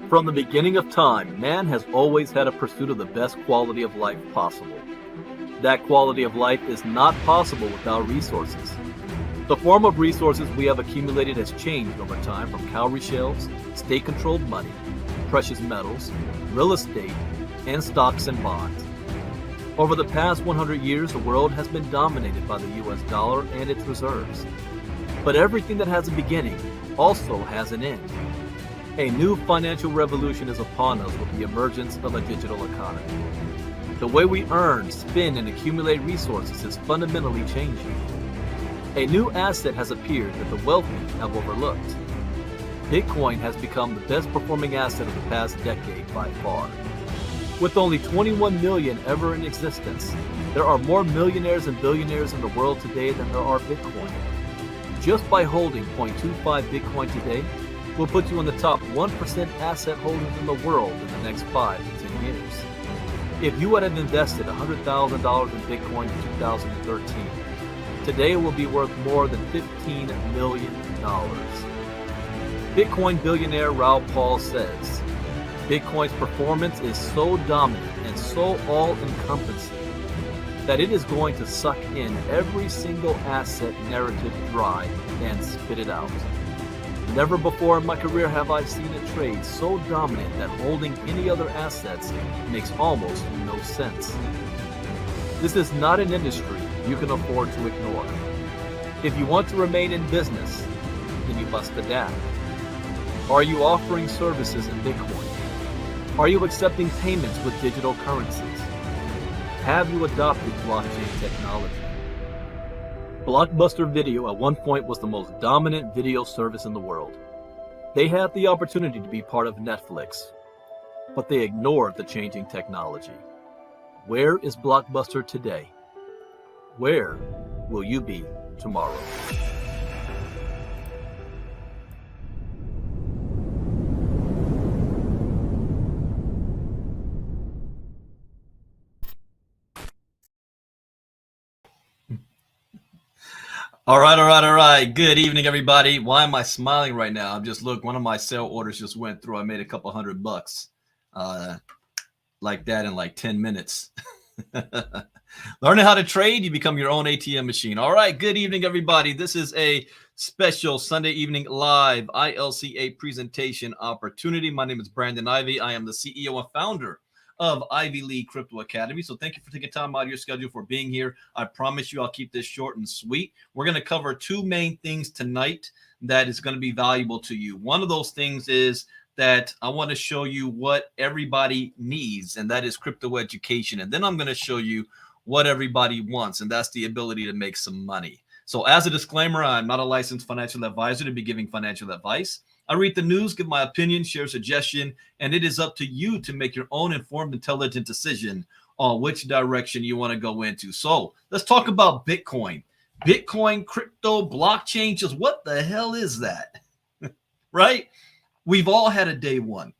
From the beginning of time, man has always had a pursuit of the best quality of life possible. That quality of life is not possible without resources. The form of resources we have accumulated has changed over time from cowrie shells, state-controlled money, precious metals, real estate, and stocks and bonds. Over the past 100 years, the world has been dominated by the US dollar and its reserves. But everything that has a beginning also has an end. A new financial revolution is upon us with the emergence of a digital economy. The way we earn, spend, and accumulate resources is fundamentally changing. A new asset has appeared that the wealthy have overlooked. Bitcoin has become the best performing asset of the past decade by far. With only 21 million ever in existence, there are more millionaires and billionaires in the world today than there are Bitcoin. Just by holding 0.25 Bitcoin today will put you in the top 1% asset holders in the world in the next 5 to 10 years. If you would have invested $100,000 in Bitcoin in 2013, today it will be worth more than $15 million. Bitcoin billionaire Raoul Pal says, Bitcoin's performance is so dominant and so all-encompassing that it is going to suck in every single asset narrative dry and spit it out. Never before in my career have I seen a trade so dominant that holding any other assets makes almost no sense. This is not an industry you can afford to ignore. If you want to remain in business, then you must adapt. Are you offering services in Bitcoin? Are you accepting payments with digital currencies? Have you adopted blockchain technology? Blockbuster Video at one point was the most dominant video service in the world. They had the opportunity to be part of Netflix, but they ignored the changing technology. Where is Blockbuster today? Where will you be tomorrow? All right. Good evening, everybody. Why am I smiling right now? I'm just, look, one of my sale orders just went through. I made a couple $100 like that in like 10 minutes. Learning how to trade, you become your own ATM machine. All right. Good evening, everybody. This is a special Sunday evening live ILCA presentation opportunity. My name is Brandon Ivy. I am the CEO and founder of Ivy League Crypto Academy. So thank you for taking time out of your schedule for being here. I promise you I'll keep this short and sweet. We're going to cover two main things tonight that is going to be valuable to you. One of those things is that I want to show you what everybody needs, and that is crypto education. And then I'm going to show you what everybody wants, and that's the ability to make some money. So as a disclaimer, I'm not a licensed financial advisor to be giving financial advice. I read the news, give my opinion, share suggestion, and it is up to you to make your own informed, intelligent decision on which direction you want to go into. So let's talk about Bitcoin. Bitcoin, crypto, blockchain, just what the hell is that? Right? We've all had a day one.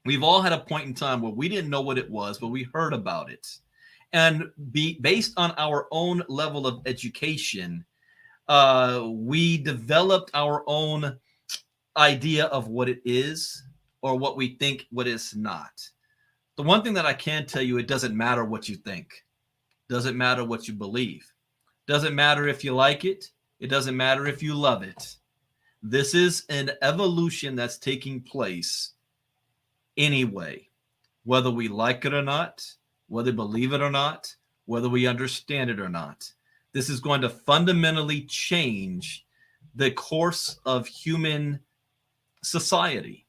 We've all had a point in time where we didn't know what it was, but we heard about it. And based on our own level of education, we developed our own idea of what it is or what we think what it's not. The one thing that I can tell you, it doesn't matter what you think. Doesn't matter what you believe. Doesn't matter if you like it. It doesn't matter if you love it. This is an evolution that's taking place anyway, whether we like it or not, whether we believe it or not, whether we understand it or not. This is going to fundamentally change the course of human society.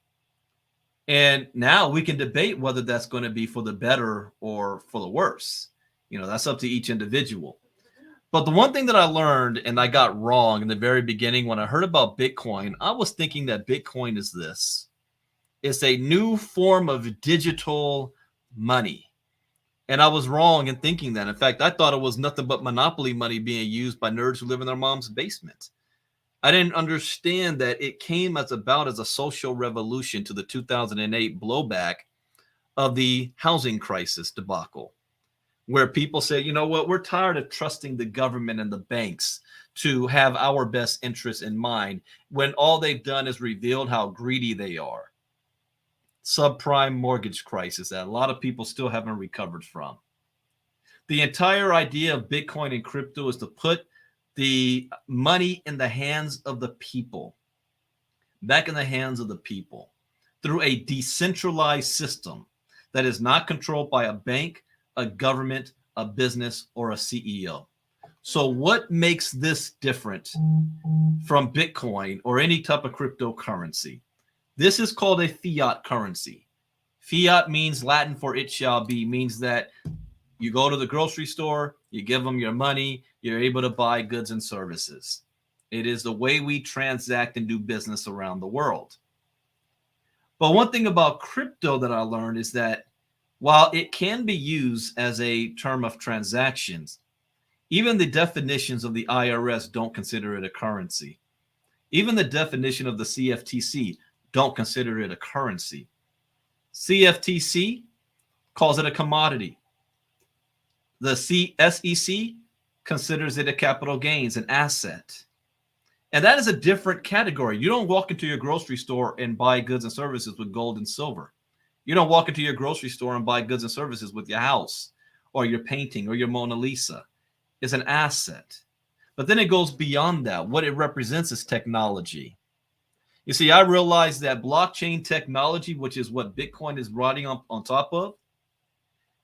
And now we can debate whether that's going to be for the better or for the worse. You know, that's up to each individual. But the one thing that I learned and I got wrong in the very beginning when I heard about Bitcoin, I was thinking that Bitcoin is this. It's a new form of digital money. And I was wrong in thinking that. In fact, I thought it was nothing but monopoly money being used by nerds who live in their mom's basement. I didn't understand that it came as a social revolution to the 2008 blowback of the housing crisis debacle, where people said, you know what, we're tired of trusting the government and the banks to have our best interests in mind when all they've done is revealed how greedy they are. subprime mortgage crisis that a lot of people still haven't recovered from. The entire idea of Bitcoin and crypto is to put the money in the hands of the people, back in the hands of the people, through a decentralized system that is not controlled by a bank, a government, a business, or a CEO. So what makes this different from Bitcoin or any type of cryptocurrency? This is called a fiat currency. Fiat means Latin for it shall be, means that you go to the grocery store, you give them your money, you're able to buy goods and services. It is the way we transact and do business around the world. But one thing about crypto that I learned is that while it can be used as a term of transactions, even the definitions of the IRS don't consider it a currency. Even the definition of the CFTC don't consider it a currency. CFTC calls it a commodity. The SEC considers it a capital gains, an asset. And that is a different category. You don't walk into your grocery store and buy goods and services with gold and silver. You don't walk into your grocery store and buy goods and services with your house or your painting or your Mona Lisa. It's an asset. But then it goes beyond that. What it represents is technology. You see, I realized that blockchain technology, which is what Bitcoin is riding on top of,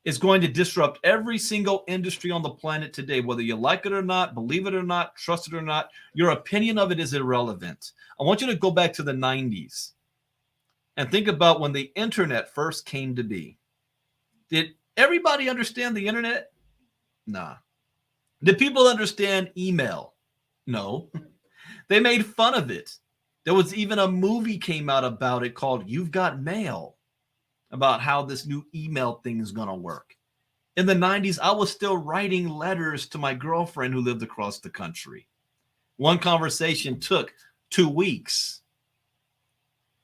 is going to disrupt every single industry on the planet today, whether you like it or not, believe it or not, trust it or not. Your opinion of it is irrelevant. I want you to go back to the 90s and think about when the internet first came to be. Did everybody understand the internet? Nah. Did people understand email? No. They made fun of it. There was even a movie came out about it called You've Got Mail, about how this new email thing is going to work. In the 90s, I was still writing letters to my girlfriend who lived across the country. One conversation took 2 weeks.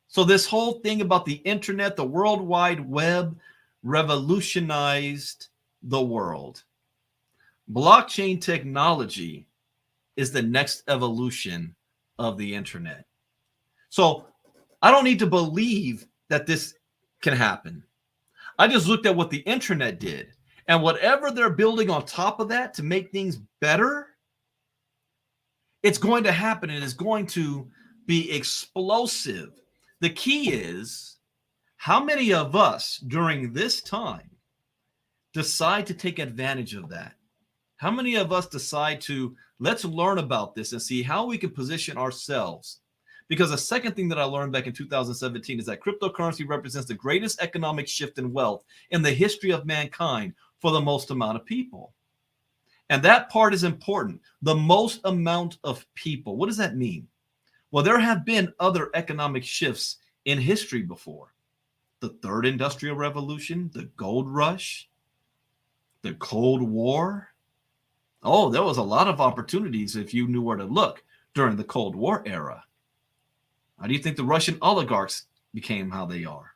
So this whole thing about the internet, the World Wide Web, revolutionized the world. Blockchain technology is the next evolution of the internet. So I don't need to believe that this can happen. I just looked at what the internet did, and whatever they're building on top of that to make things better, it's going to happen, and it's going to be explosive. The key is how many of us during this time decide to take advantage of that? How many of us decide to let's learn about this and see how we can position ourselves? Because the second thing that I learned back in 2017 is that cryptocurrency represents the greatest economic shift in wealth in the history of mankind for the most amount of people. And that part is important. The most amount of people. What does that mean? Well, there have been other economic shifts in history before. The third industrial revolution, the gold rush, the Cold War. Oh, there was a lot of opportunities if you knew where to look during the Cold War era. How do you think the Russian oligarchs became how they are?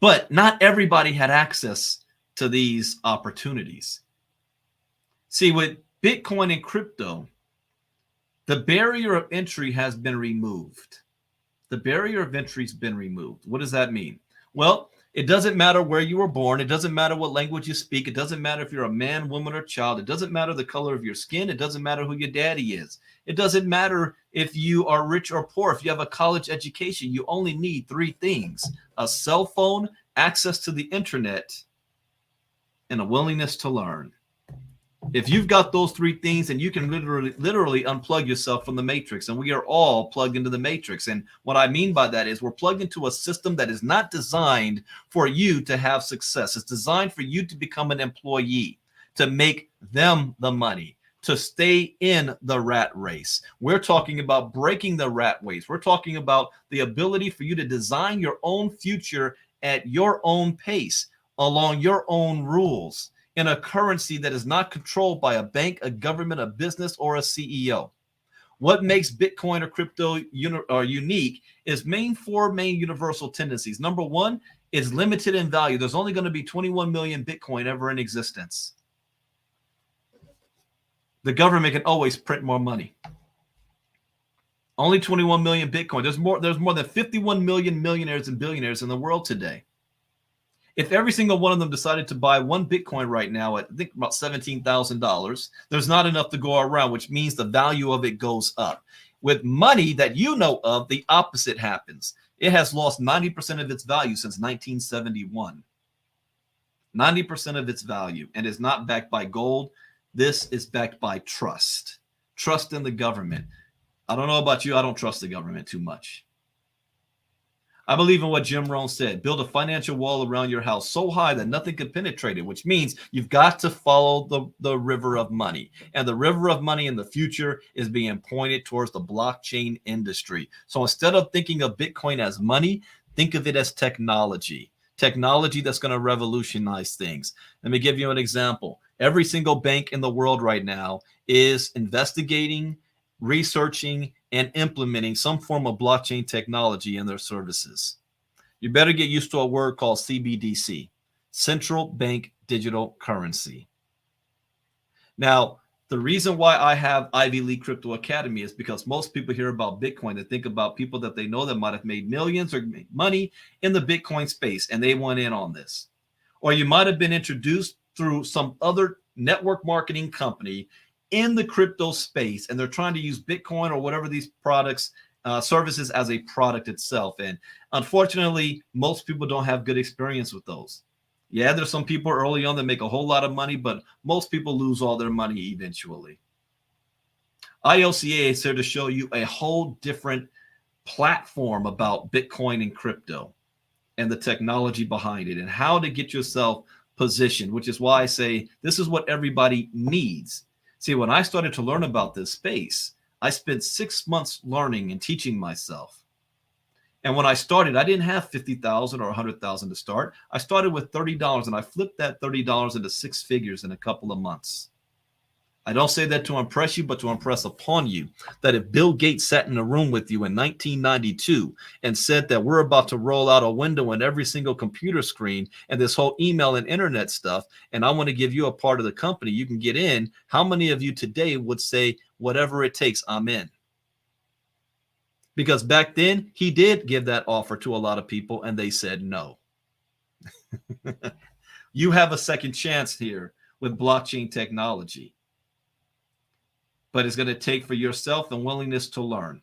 But not everybody had access to these opportunities. See, with Bitcoin and crypto, the barrier of entry has been removed. The barrier of entry has been removed. What does that mean? Well, it doesn't matter where you were born. It doesn't matter what language you speak. It doesn't matter if you're a man, woman, or child. It doesn't matter the color of your skin. It doesn't matter who your daddy is. It doesn't matter if you are rich or poor. If you have a college education, you only need 3 things: a cell phone, access to the internet, and a willingness to learn. If you've got those 3 things, then you can literally unplug yourself from the matrix. And we are all plugged into the matrix. And what I mean by that is we're plugged into a system that is not designed for you to have success. It's designed for you to become an employee, to make them the money, to stay in the rat race. We're talking about breaking the rat race. We're talking about the ability for you to design your own future at your own pace, along your own rules, in a currency that is not controlled by a bank, a government, a business, or a CEO. What makes Bitcoin or crypto unique is 4 main universal tendencies. Number 1 is limited in value. There's only going to be 21 million Bitcoin ever in existence. The government can always print more money. Only 21 million Bitcoin. There's more than 51 million millionaires and billionaires in the world today. If every single one of them decided to buy one Bitcoin right now at, I think, about $17,000, there's not enough to go around, which means the value of it goes up. With money that you know of, the opposite happens. It has lost 90% of its value since 1971. 90% of its value, and is not backed by gold. This is backed by trust. Trust in the government. I don't know about you. I don't trust the government too much. I believe in what Jim Rohn said. Build a financial wall around your house so high that nothing can penetrate it, which means you've got to follow the river of money. And the river of money in the future is being pointed towards the blockchain industry. So instead of thinking of Bitcoin as money, think of it as technology. Technology that's going to revolutionize things. Let me give you an example. Every single bank in the world right now is investigating, researching, and implementing some form of blockchain technology in their services. You better get used to a word called CBDC, Central Bank Digital Currency. Now, the reason why I have Ivy League Crypto Academy is because most people hear about Bitcoin and think about people that they know that might have made millions or made money in the Bitcoin space, and they went in on this. Or you might have been introduced through some other network marketing company in the crypto space, and they're trying to use Bitcoin or whatever these products, services as a product itself. And unfortunately, most people don't have good experience with those. Yeah, there's some people early on that make a whole lot of money, but most people lose all their money eventually. ILCA is here to show you a whole different platform about Bitcoin and crypto and the technology behind it and how to get yourself positioned, which is why I say this is what everybody needs. See, when I started to learn about this space, I spent 6 months learning and teaching myself. And when I started, I didn't have $50,000 or $100,000 to start. I started with $30, and I flipped that $30 into six figures in a couple of months. I don't say that to impress you, but to impress upon you that if Bill Gates sat in a room with you in 1992 and said that we're about to roll out a window in every single computer screen and this whole email and internet stuff, and I want to give you a part of the company, you can get in, how many of you today would say, whatever it takes, I'm in? Because back then, he did give that offer to a lot of people, and they said no. You have a second chance here with blockchain technology. But it's going to take for yourself the willingness to learn.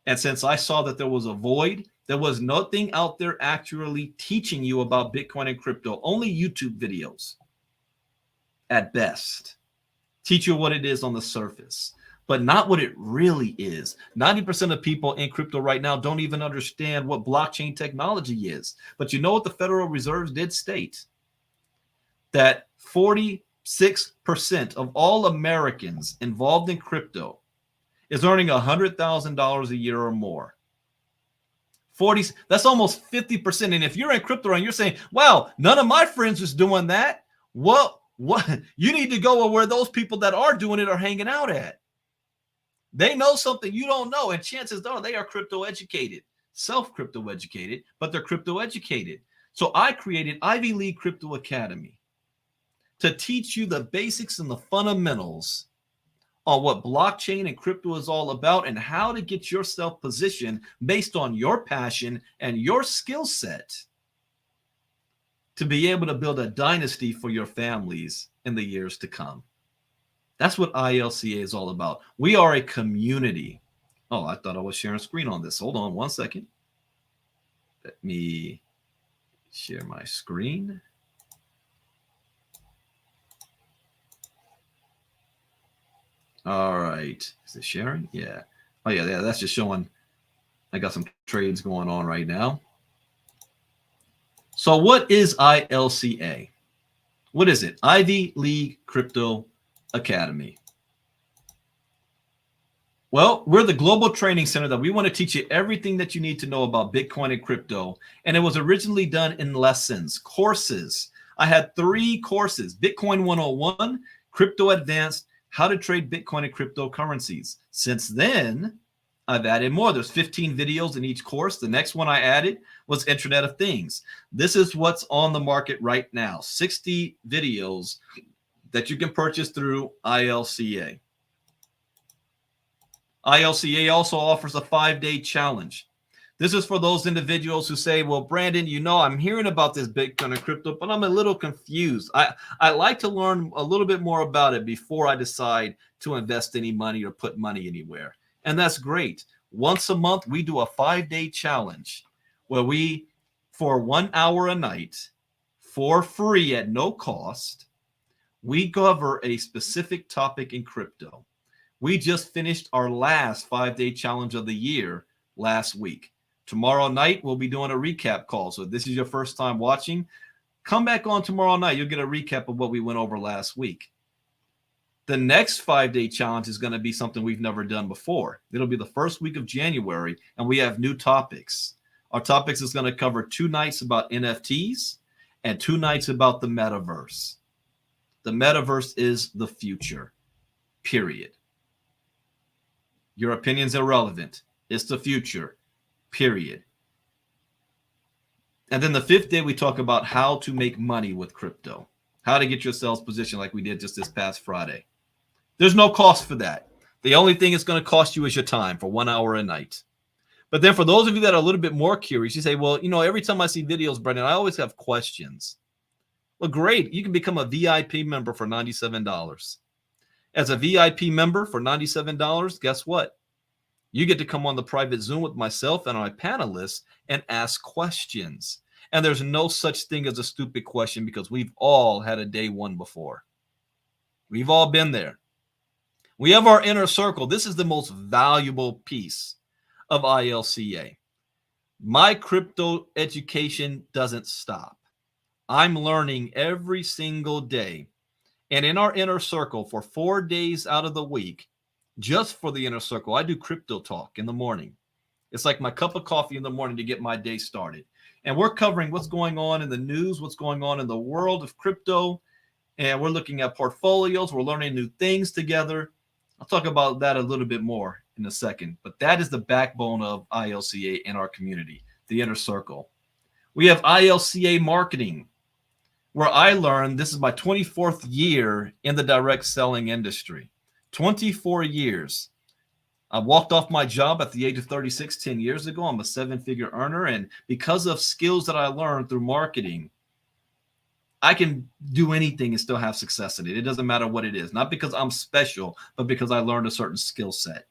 And since I saw that there was a void, there was nothing out there actually teaching you about Bitcoin and crypto, only YouTube videos at best. Teach you what it is on the surface, but not what it really is. 90% of people in crypto right now don't even understand what blockchain technology is. But you know what the Federal Reserve did state? That 46% of all Americans involved in crypto is earning $100,000 a year or more. 40, that's almost 50%. And if you're in crypto and you're saying, wow, none of my friends is doing that, what you need to go where those people that are doing it are hanging out at. They know something you don't know, and chances are they are crypto educated, self-crypto educated, but they're crypto educated. So I created Ivy League Crypto Academy to teach you the basics and the fundamentals on what blockchain and crypto is all about and how to get yourself positioned based on your passion and your skill set to be able to build a dynasty for your families in the years to come. That's what ILCA is all about. We are a community. Oh, I thought I was sharing screen on this. Hold on one second. Let me share my screen. All right. Is it sharing? Yeah. Oh, yeah. That's just showing I got some trades going on right now. So what is ILCA? What is it? Ivy League Crypto Academy. Well, we're the global training center that we want to teach you everything that you need to know about Bitcoin and crypto. And it was originally done in lessons, courses. I had 3 courses: Bitcoin 101, Crypto Advanced, How to Trade Bitcoin and Cryptocurrencies. Since then, I've added more. There's 15 videos in each course. The next one I added was Internet of Things. This is what's on the market right now. 60 videos that you can purchase through ILCA. ILCA also offers a 5-day challenge. This is for those individuals who say, well, Brandon, I'm hearing about this Bitcoin and crypto, but I'm a little confused. I like to learn a little bit more about it before I decide to invest any money or put money anywhere. And that's great. Once a month, we do a 5-day challenge where we, for 1 hour a night, for free at no cost, we cover a specific topic in crypto. We just finished our last 5-day challenge of the year last week. Tomorrow night, we'll be doing a recap call. So if this is your first time watching, come back on tomorrow night. You'll get a recap of what we went over last week. The next 5-day challenge is going to be something we've never done before. It'll be the first week of January, and we have new topics. Our topics is going to cover 2 nights about NFTs and 2 nights about the metaverse. The metaverse is the future, period. Your opinion's irrelevant. It's the future, period. And then the 5th day, we talk about how to make money with crypto, how to get yourselves positioned like we did just this past Friday. There's no cost for that. The only thing it's going to cost you is your time for 1 hour a night. But then for those of you that are a little bit more curious, you say, well, every time I see videos, Brendan, I always have questions. Well, great. You can become a VIP member for $97. As a VIP member for $97, guess what? You get to come on the private Zoom with myself and my panelists and ask questions. And there's no such thing as a stupid question because we've all had a day one before. We've all been there. We have our inner circle. This is the most valuable piece of ILCA. My crypto education doesn't stop. I'm learning every single day. And in our inner circle for 4 days out of the week, just for the inner circle, I do crypto talk in the morning. It's like my cup of coffee in the morning to get my day started. And we're covering what's going on in the news, what's going on in the world of crypto. And we're looking at portfolios. We're learning new things together. I'll talk about that a little bit more in a second. But that is the backbone of ILCA in our community, the inner circle. We have ILCA marketing, where I learned, this is my 24th year in the direct selling industry. 24 years. I walked off my job at the age of 36 10 years ago. I'm a 7-figure earner. And because of skills that I learned through marketing, I can do anything and still have success in it. It doesn't matter what it is. Not because I'm special, but because I learned a certain skill set.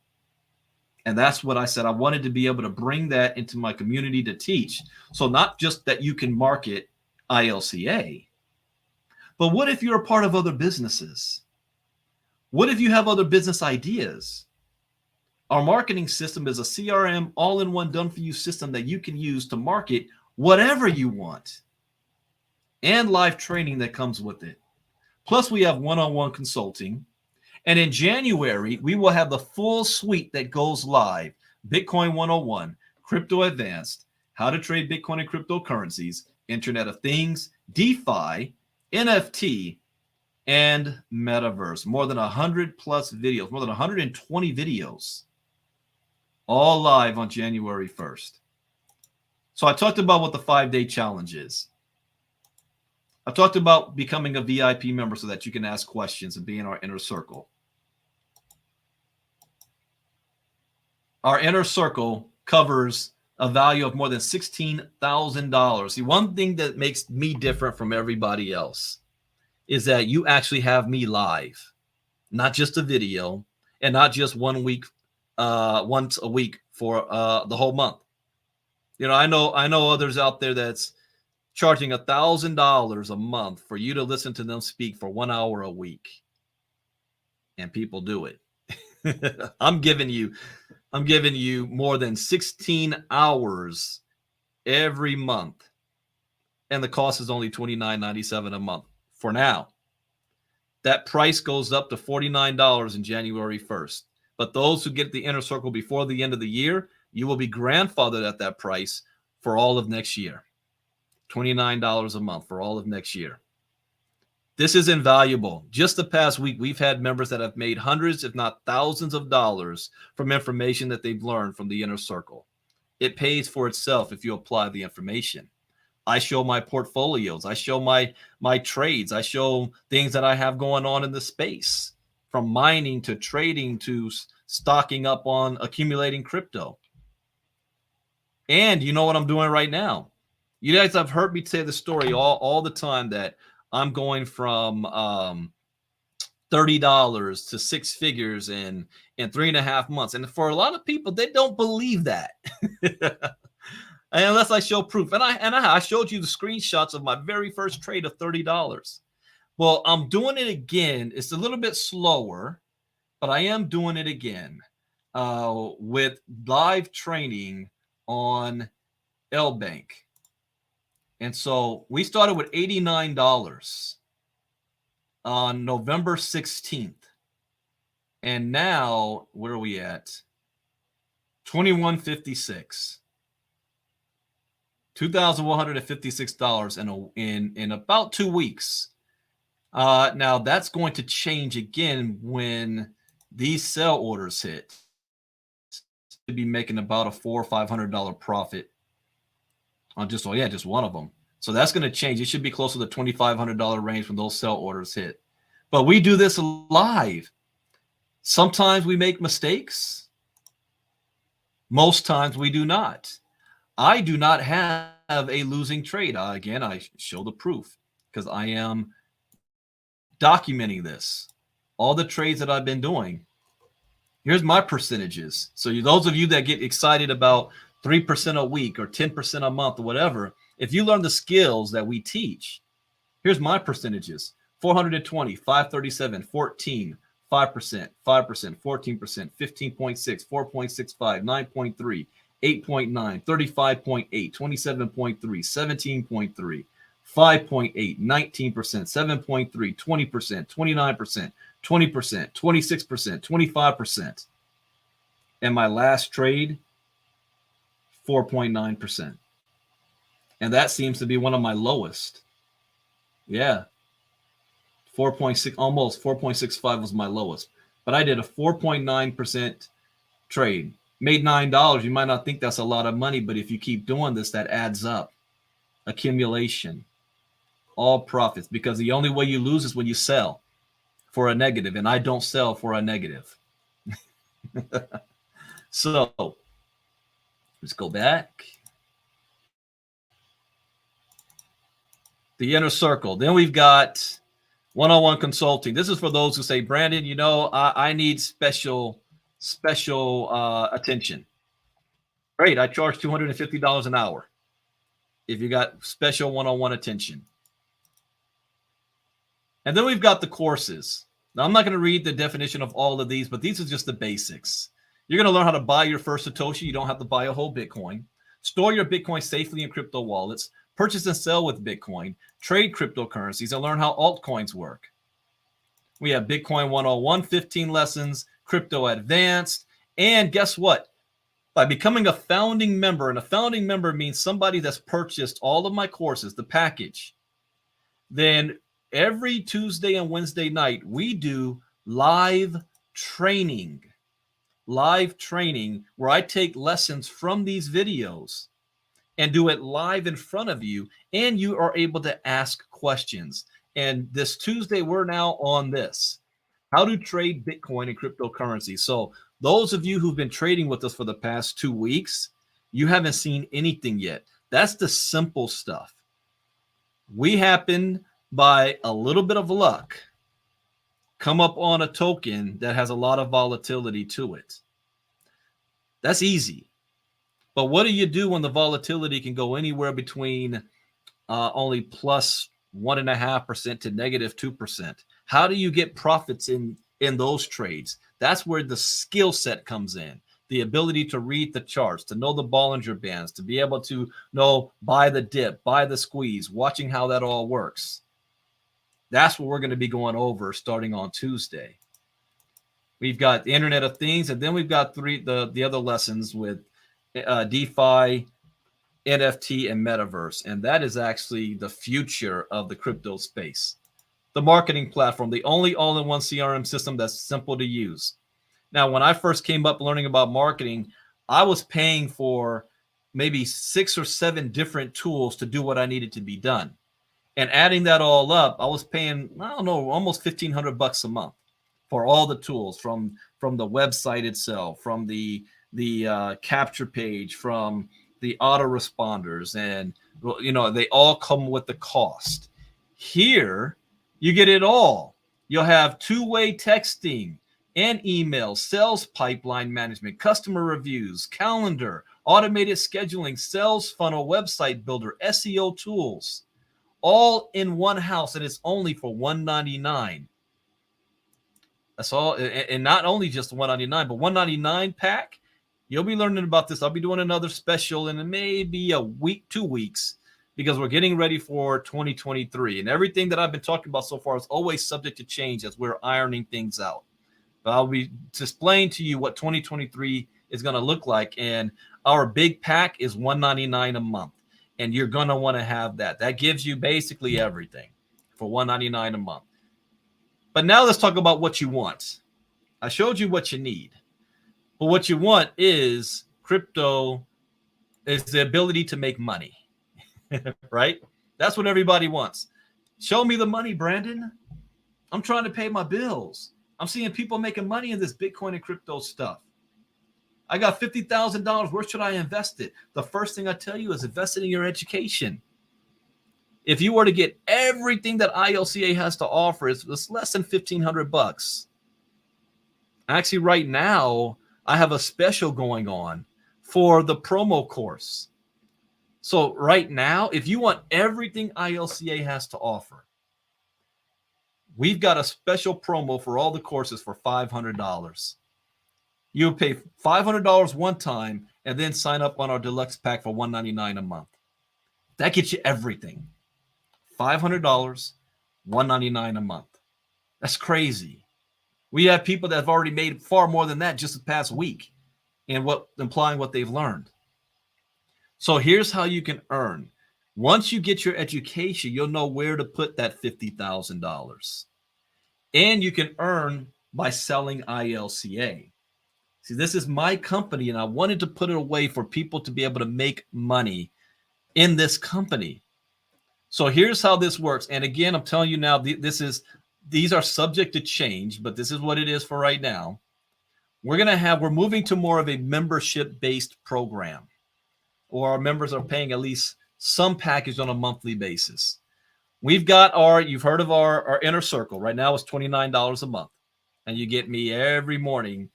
And that's what I said. I wanted to be able to bring that into my community to teach. So not just that you can market ILCA, but what if you're a part of other businesses? What if you have other business ideas? Our marketing system is a CRM all-in-one done-for-you system that you can use to market whatever you want, and live training that comes with it. Plus, we have one-on-one consulting. And in January, we will have the full suite that goes live: Bitcoin 101, Crypto Advanced, how to trade Bitcoin and cryptocurrencies, Internet of Things, DeFi, NFT, and Metaverse. More than 100 plus videos, more than 120 videos, all live on January 1st. So I talked about what the 5-day challenge is. I talked about becoming a VIP member so that you can ask questions and be in our inner circle. Our inner circle covers a value of more than $16,000. See, one thing that makes me different from everybody else is that you actually have me live, not just a video, and not just once a week for the whole month. I know others out there that's charging $1,000 a month for you to listen to them speak for 1 hour a week, and people do it. I'm giving you more than 16 hours every month, and the cost is only $29.97 a month for now. That price goes up to $49 in January 1st. But those who get the inner circle before the end of the year, you will be grandfathered at that price for all of next year. $29 a month for all of next year. This is invaluable. Just the past week, we've had members that have made hundreds, if not thousands of dollars from information that they've learned from the inner circle. It pays for itself if you apply the information. I show my portfolios. I show my trades. I show things that I have going on in the space. from mining to trading to stocking up on accumulating crypto. And you know what I'm doing right now? You guys have heard me say the story all the time that I'm going from $30 to six figures in 3.5 months. And for a lot of people, they don't believe that. Unless I show proof. And I showed you the screenshots of my very first trade of $30. Well, I'm doing it again. It's a little bit slower, but I am doing it again with live training on LBank. And so we started with $89 on November 16th. And now, where are we at? $21.56. $2,156 in about 2 weeks. Now that's going to change again when these sell orders hit. To be making about a $400 or $500 profit on just one of them. So that's going to change. It should be closer to the $2,500 range when those sell orders hit. But we do this live. Sometimes we make mistakes. Most times we do not. I do not have a losing trade. Again, I show the proof because I am documenting this. All the trades that I've been doing. Here's my percentages. So those of you that get excited about 3% a week or 10% a month or whatever, if you learn the skills that we teach, here's my percentages. 420, 537, 14, 5%, 5%, 14%, 15.6, 4.65, 9.3, 8.9, 35.8, 27.3, 17.3, 5.8, 19%, 7.3, 20%, 29%, 20%, 26%, 25%. And my last trade, 4.9%. And that seems to be one of my lowest. Yeah. 4.6, almost 4.65 was my lowest. But I did a 4.9% trade. Made $9. You might not think that's a lot of money, but if you keep doing this, that adds up. Accumulation. All profits. Because the only way you lose is when you sell for a negative. And I don't sell for a negative. So let's go back. The inner circle. Then we've got one-on-one consulting. This is for those who say, Brandon, you know, I need special attention. Great. I charge $250 an hour if you got special one-on-one attention. And then we've got the courses. Now, I'm not going to read the definition of all of these, but these are just the basics. You're going to learn how to buy your first Satoshi. You don't have to buy a whole Bitcoin. Store your Bitcoin safely in crypto wallets. Purchase and sell with Bitcoin. Trade cryptocurrencies and learn how altcoins work. We have Bitcoin 101, 15 lessons, Crypto Advanced. And guess what? By becoming a founding member, and a founding member means somebody that's purchased all of my courses, the package, then every Tuesday and Wednesday night, we do live training where I take lessons from these videos and do it live in front of you, and you are able to ask questions. And this Tuesday, we're now on this, how to trade Bitcoin and cryptocurrency. So those of you who've been trading with us for the past 2 weeks, you haven't seen anything yet. That's the simple stuff. We happen, by a little bit of luck, come up on a token that has a lot of volatility to it. That's easy. But what do you do when the volatility can go anywhere between only plus 1.5% to negative 2%? How do you get profits in those trades? That's where the skill set comes in. The ability to read the charts, to know the Bollinger Bands, to be able to know buy the dip, buy the squeeze, watching how that all works. That's what we're going to be going over starting on Tuesday. We've got the Internet of Things, and then we've got the other lessons with DeFi, NFT, and Metaverse. And that is actually the future of the crypto space. The marketing platform, the only all-in-one CRM system that's simple to use. Now, when I first came up learning about marketing, I was paying for maybe 6 or 7 different tools to do what I needed to be done. And adding that all up, I was paying, I don't know, almost $1,500 a month for all the tools from the website itself, from the capture page, from the autoresponders, and they all come with the cost. Here, you get it all. You'll have two-way texting and email, sales pipeline management, customer reviews, calendar, automated scheduling, sales funnel, website builder, SEO tools, all in one house, and it's only for $199. That's all, and not only just the $199, but $199 pack. You'll be learning about this. I'll be doing another special in maybe a week, 2 weeks, because we're getting ready for 2023. And everything that I've been talking about so far is always subject to change as we're ironing things out. But I'll be displaying to you what 2023 is going to look like. And our big pack is $199 a month. And you're going to want to have that. That gives you basically everything for $199 a month. But now let's talk about what you want. I showed you what you need. But what you want is crypto, is the ability to make money, right? That's what everybody wants. Show me the money, Brandon. I'm trying to pay my bills. I'm seeing people making money in this Bitcoin and crypto stuff. I got $50,000. Where should I invest it? The first thing I tell you is invest it in your education. If you were to get everything that ILCA has to offer, it's less than $1,500. Actually, right now, I have a special going on for the promo course. So right now, if you want everything ILCA has to offer, we've got a special promo for all the courses for $500. You'll pay $500 one time and then sign up on our deluxe pack for $199 a month. That gets you everything. $500, $199 a month. That's crazy. We have people that have already made far more than that just the past week, and implying what they've learned. So here's how you can earn. Once you get your education, you'll know where to put that $50,000. And you can earn by selling ILCA. See, this is my company, and I wanted to put it away for people to be able to make money in this company. So here's how this works. And again, I'm telling you now, these are subject to change, but this is what it is for right now. We're moving to more of a membership-based program, or our members are paying at least some package on a monthly basis. We've got you've heard of our inner circle. Right now it's $29 a month, and you get me every morning.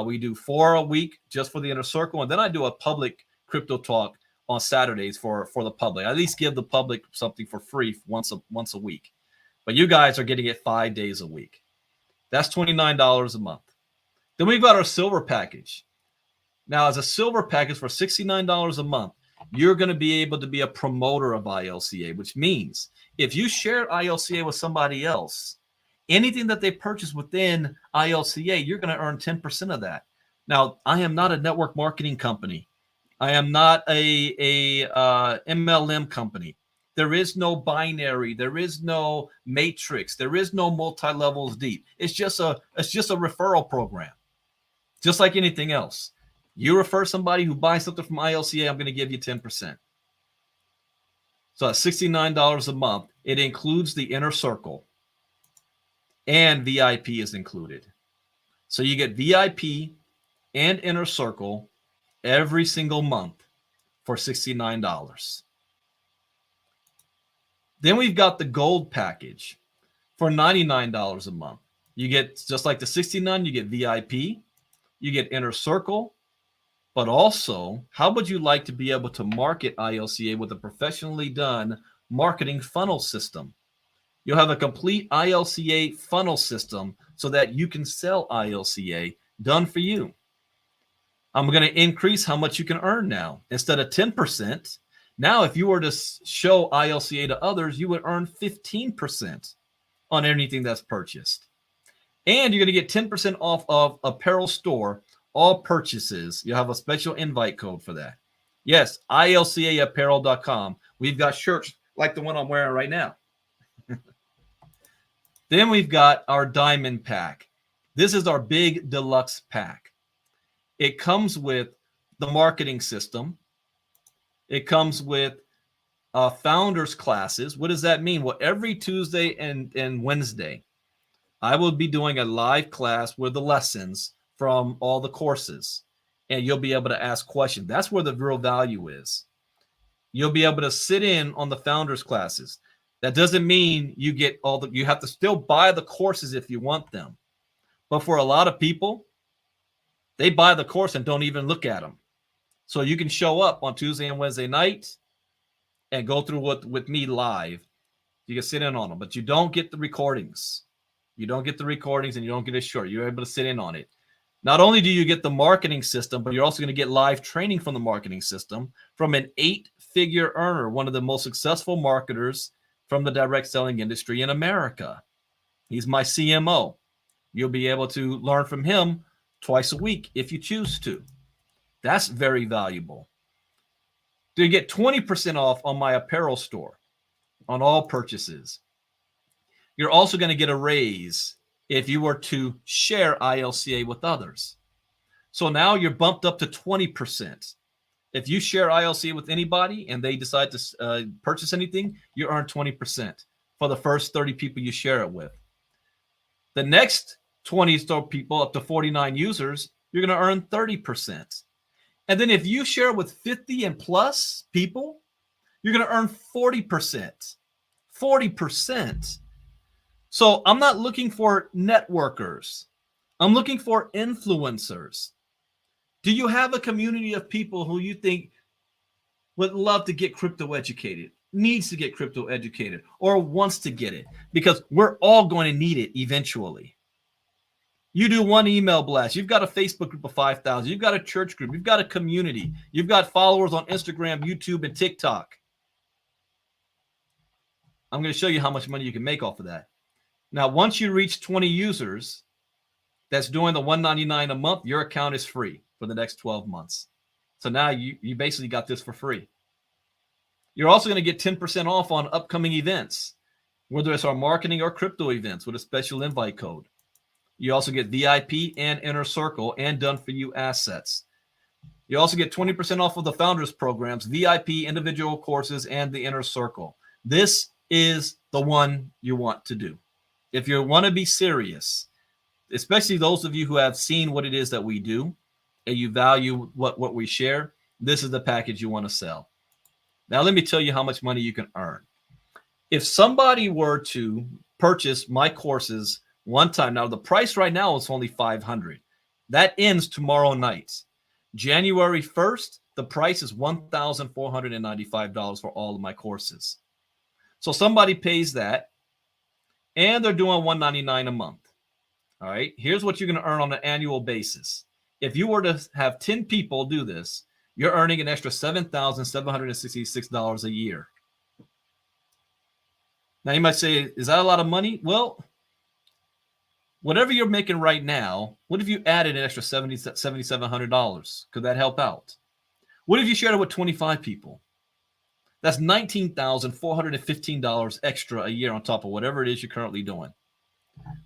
We do 4 a week just for the inner circle, and then I do a public crypto talk on Saturdays for the public. I at least give the public something for free once a week. But you guys are getting it 5 days a week. That's $29 a month. Then we've got our silver package. Now, as a silver package for $69 a month, you're going to be able to be a promoter of ILCA, which means if you share ILCA with somebody else, anything that they purchase within ILCA, you're going to earn 10% of that. Now, I am not a network marketing company. I am not a MLM company. There is no binary. There is no matrix. There is no multi-levels deep. It's just a referral program, just like anything else. You refer somebody who buys something from ILCA, I'm going to give you 10%. So at $69 a month, it includes the inner circle, and VIP is included. So you get VIP and inner circle every single month for $69. Then we've got the gold package for $99 a month. You get, just like the $69, you get VIP, you get inner circle, but also, how would you like to be able to market ILCA with a professionally done marketing funnel system? You'll have a complete ILCA funnel system so that you can sell ILCA done for you. I'm going to increase how much you can earn now. Instead of 10%, now if you were to show ILCA to others, you would earn 15% on anything that's purchased. And you're going to get 10% off of apparel store, all purchases. You'll have a special invite code for that. Yes, ILCAapparel.com. We've got shirts like the one I'm wearing right now. Then we've got our diamond pack. This is our big deluxe pack. It comes with the marketing system. It comes with founders classes. What does that mean? Well, every Tuesday and Wednesday, I will be doing a live class with the lessons from all the courses, and you'll be able to ask questions. That's where the real value is. You'll be able to sit in on the founders classes. That doesn't mean you get you have to still buy the courses if you want them. But for a lot of people, they buy the course and don't even look at them. So you can show up on Tuesday and Wednesday night and go through with me live. You can sit in on them, but you don't get the recordings. You don't get the recordings and you don't get it short. You're able to sit in on it. Not only do you get the marketing system, but you're also going to get live training from the marketing system from an 8-figure earner, one of the most successful marketers from the direct selling industry in America. He's my CMO. You'll be able to learn from him twice a week if you choose to. That's very valuable. You get 20% off on my apparel store on all purchases. You're also going to get a raise if you were to share ILCA with others. So now you're bumped up to 20%. If you share ILCA with anybody and they decide to purchase anything, you earn 20% for the first 30 people you share it with. The next 20 people, up to 49 users, you're going to earn 30%. And then if you share with 50 and plus people, you're going to earn 40%. 40%. So I'm not looking for networkers. I'm looking for influencers. Do you have a community of people who you think would love to get crypto educated, needs to get crypto educated, or wants to get it? Because we're all going to need it eventually. You do one email blast. You've got a Facebook group of 5,000. You've got a church group. You've got a community. You've got followers on Instagram, YouTube, and TikTok. I'm going to show you how much money you can make off of that. Now, once you reach 20 users that's doing the $199 a month, your account is free for the next 12 months. So now you basically got this for free. You're also going to get 10% off on upcoming events, whether it's our marketing or crypto events with a special invite code. You also get VIP and Inner Circle and Done For You assets. You also get 20% off of the Founders programs, VIP, individual courses, and the Inner Circle. This is the one you want to do. If you want to be serious, especially those of you who have seen what it is that we do and you value what we share, this is the package you want to sell. Now, let me tell you how much money you can earn. If somebody were to purchase my courses one time, now the price right now is only $500. That ends tomorrow night. January 1st, the price is $1,495 for all of my courses. So somebody pays that, and they're doing $199 a month. All right, here's what you're going to earn on an annual basis. If you were to have 10 people do this, you're earning an extra $7,766 a year. Now, you might say, is that a lot of money? Well, whatever you're making right now, what if you added an extra $7,700? Could that help out? What if you shared it with 25 people? That's $19,415 extra a year on top of whatever it is you're currently doing.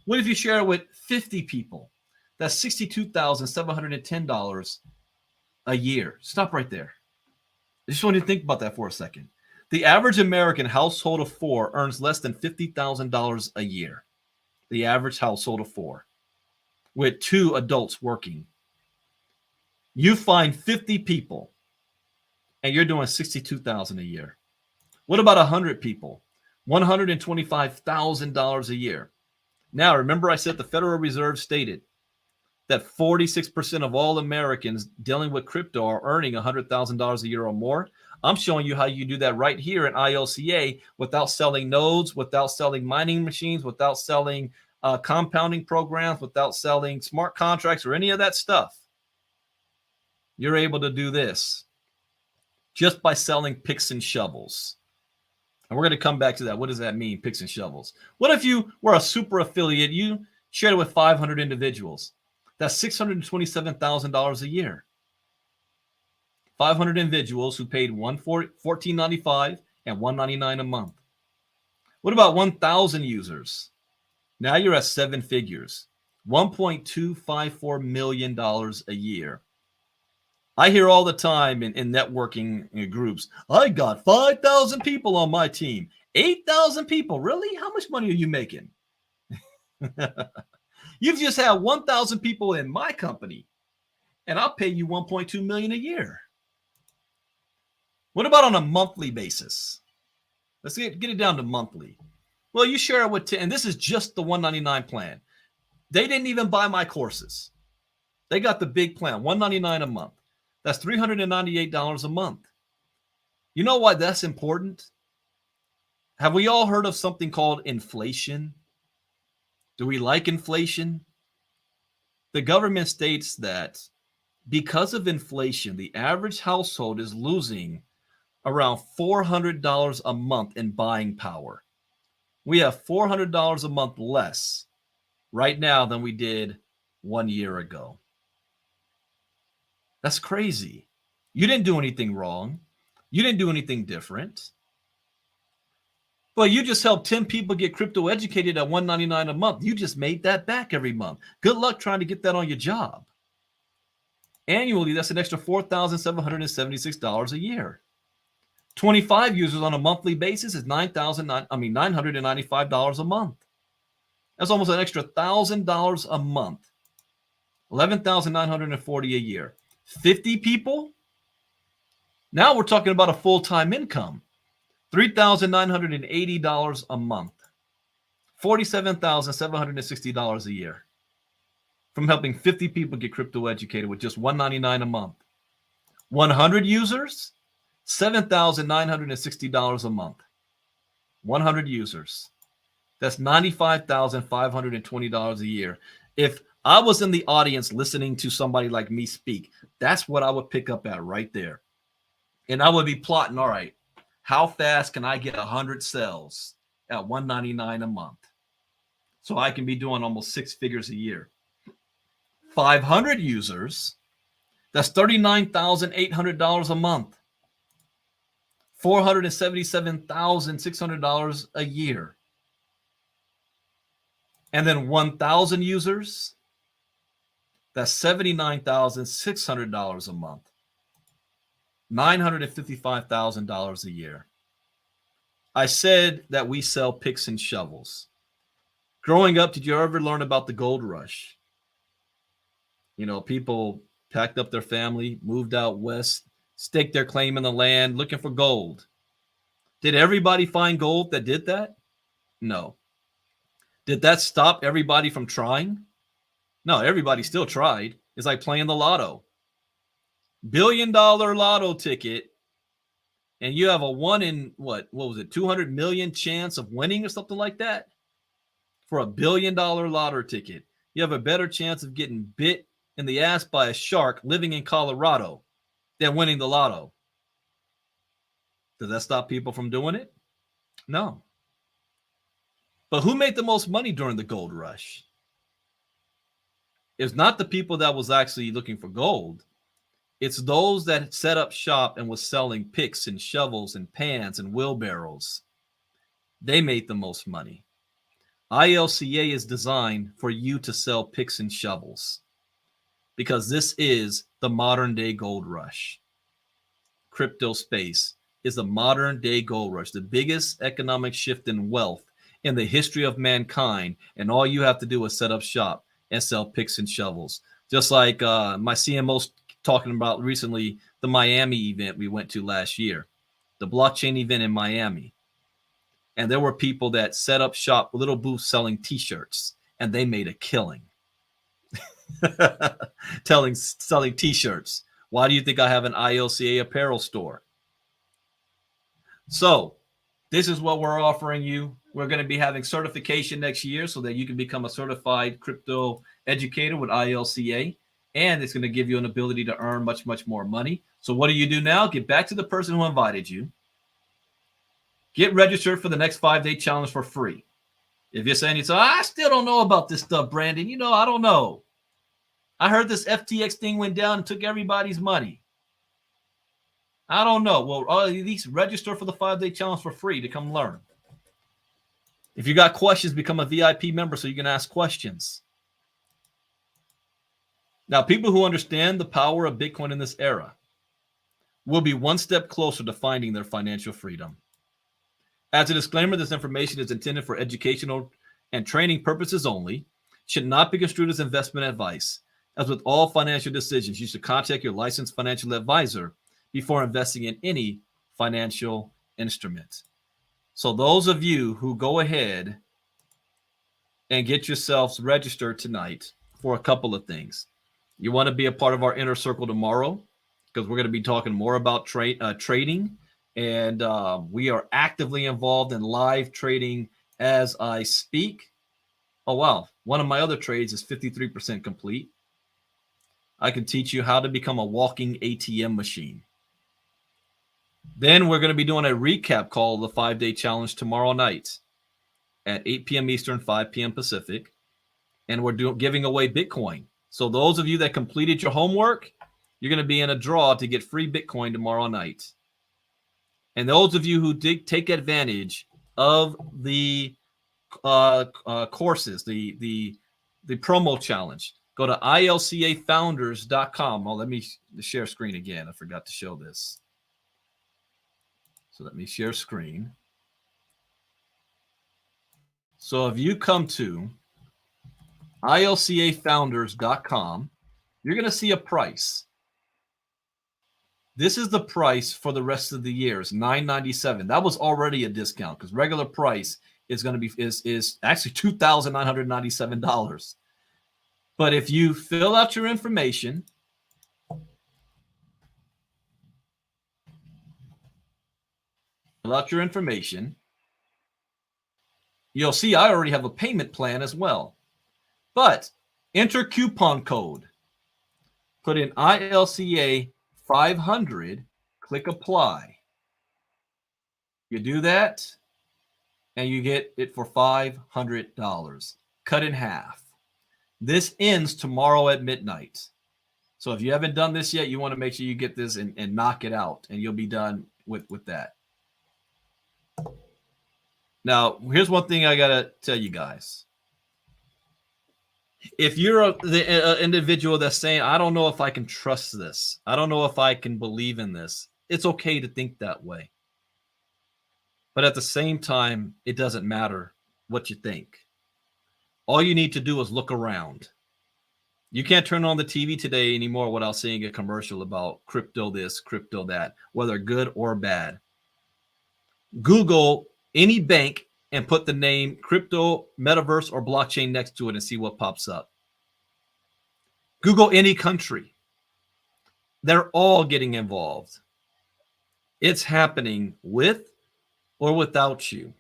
What if you share it with 50 people? That's $62,710 a year. Stop right there. I just want you to think about that for a second. The average American household of 4 earns less than $50,000 a year. The average household of 4, with 2 adults working. You find 50 people, and you're doing $62,000 a year. What about 100 people? $125,000 a year. Now, remember I said the Federal Reserve stated that 46% of all Americans dealing with crypto are earning $100,000 a year or more. I'm showing you how you do that right here in ILCA without selling nodes, without selling mining machines, without selling compounding programs, without selling smart contracts or any of that stuff. You're able to do this just by selling picks and shovels. And we're going to come back to that. What does that mean, picks and shovels? What if you were a super affiliate? You shared it with 500 individuals. That's $627,000 a year. 500 individuals who paid $14.95 and $199 a month. What about 1,000 users? Now you're at 7 figures, $1.254 million a year. I hear all the time in networking groups, I got 5,000 people on my team. 8,000 people. Really? How much money are you making? You've just had 1,000 people in my company, and I'll pay you $1.2 million a year. What about on a monthly basis? Let's get it down to monthly. Well, you share it with 10, and this is just the $199 plan. They didn't even buy my courses. They got the big plan, $199 a month. That's $398 a month. You know why that's important? Have we all heard of something called inflation? Do we like inflation? The government states that because of inflation, the average household is losing around $400 a month in buying power. We have $400 a month less right now than we did 1 year ago. That's crazy. You didn't do anything wrong. You didn't do anything different. But you just helped 10 people get crypto educated at $199 a month. You just made that back every month. Good luck trying to get that on your job. Annually, that's an extra $4,776 a year. 25 users on a monthly basis is $995 a month. That's almost an extra $1,000 a month. $11,940 a year. 50 people? Now we're talking about a full-time income. $3,980 a month. $47,760 a year from helping 50 people get crypto educated with just $199 a month. 100 users, $7,960 a month. 100 users. That's $95,520 a year. If I was in the audience listening to somebody like me speak, that's what I would pick up at right there. And I would be plotting, all right, how fast can I get 100 sales at $199 a month? So I can be doing almost 6 figures a year. 500 users, that's $39,800 a month. $477,600 a year. And then 1,000 users, that's $79,600 a month. $955,000 a year. I said that we sell picks and shovels. Growing up, did you ever learn about the gold rush? You know, people packed up their family, moved out west, staked their claim in the land, looking for gold. Did everybody find gold that did that? No. Did that stop everybody from trying? No, everybody still tried. It's like playing the lotto. $1 billion lotto ticket, and you have a 1 in, what was it, 200 million chance of winning or something like that? For $1 billion lotto ticket, you have a better chance of getting bit in the ass by a shark living in Colorado than winning the lotto. Does that stop people from doing it? No. But who made the most money during the gold rush? It's not the people that was actually looking for gold. It's those that set up shop and was selling picks and shovels and pans and wheelbarrows. They made the most money. ILCA is designed for you to sell picks and shovels because this is the modern day gold rush. Crypto space is the modern day gold rush, the biggest economic shift in wealth in the history of mankind. And all you have to do is set up shop and sell picks and shovels. Just like my CMO's talking about recently, the Miami event we went to last year, the blockchain event in Miami. And there were people that set up shop, little booths selling t-shirts, and they made a killing. Selling t-shirts. Why do you think I have an ILCA apparel store? So this is what we're offering you. We're going to be having certification next year so that you can become a certified crypto educator with ILCA. And it's going to give you an ability to earn much, much more money. So what do you do now? Get back to the person who invited you. Get registered for the next 5-day challenge for free. If you're saying, I still don't know about this stuff, Brandon. You know, I don't know. I heard this FTX thing went down and took everybody's money. I don't know. Well, at least register for the 5-day challenge for free to come learn. If you got questions, become a VIP member so you can ask questions. Now, people who understand the power of Bitcoin in this era will be one step closer to finding their financial freedom. As a disclaimer, this information is intended for educational and training purposes only, should not be construed as investment advice. As with all financial decisions, you should contact your licensed financial advisor before investing in any financial instrument. So those of you who go ahead and get yourselves registered tonight for a couple of things. You want to be a part of our inner circle tomorrow because we're going to be talking more about trading. And we are actively involved in live trading as I speak. Oh, wow. One of my other trades is 53% complete. I can teach you how to become a walking ATM machine. Then we're going to be doing a recap call of the 5-day challenge tomorrow night at 8 p.m. Eastern, 5 p.m. Pacific. And we're giving away Bitcoin. So those of you that completed your homework, you're going to be in a draw to get free Bitcoin tomorrow night. And those of you who did take advantage of the courses, the promo challenge, go to ILCAfounders.com. Oh, let me share screen again. I forgot to show this. So let me share screen. So if you come to ILCAfounders.com, you're going to see a price. This is the price for the rest of the year. It's $9.97. That was already a discount because regular price is going to be is actually $2,997. But if you fill out your information, you'll see I already have a payment plan as well. But enter coupon code. Put in ILCA 500, click apply. You do that, and you get it for $500, cut in half. This ends tomorrow at midnight. So if you haven't done this yet, you want to make sure you get this and knock it out, and you'll be done with that. Now, here's one thing I got to tell you guys. If you're the individual that's saying, I don't know if I can trust this, I don't know if I can believe in this, it's okay to think that way. But at the same time, it doesn't matter what you think. All you need to do is look around. You can't turn on the TV today anymore without seeing a commercial about crypto this, crypto that, whether good or bad. Google any bank and put the name crypto, metaverse, or blockchain next to it and see what pops up. Google any country. They're all getting involved. It's happening with or without you.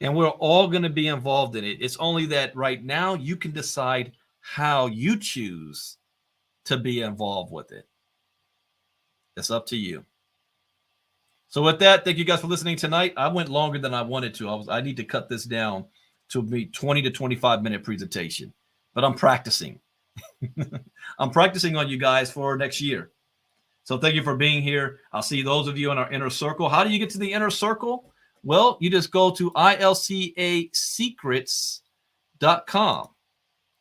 And we're all going to be involved in it. It's only that right now you can decide how you choose to be involved with it. It's up to you. So with that, thank you guys for listening tonight. I went longer than I wanted to. I need to cut this down to be 20 to 25 minute presentation, but I'm practicing. I'm practicing on you guys for next year. So thank you for being here. I'll see those of you in our inner circle. How do you get to the inner circle? Well, you just go to ILCAsecrets.com.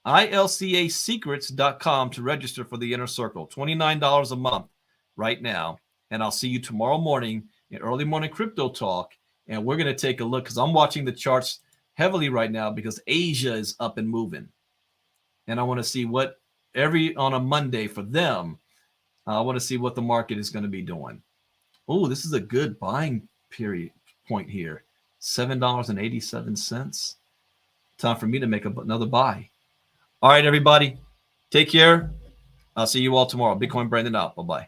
ILCAsecrets.com to register for the inner circle. $29 a month right now. And I'll see you tomorrow morning in early morning crypto talk. And we're going to take a look because I'm watching the charts heavily right now because Asia is up and moving. And I want to see what on a Monday for them, I want to see what the market is going to be doing. Oh, this is a good buying point here. $7.87. Time for me to make another buy. All right, everybody. Take care. I'll see you all tomorrow. Bitcoin Brandon out. Bye-bye.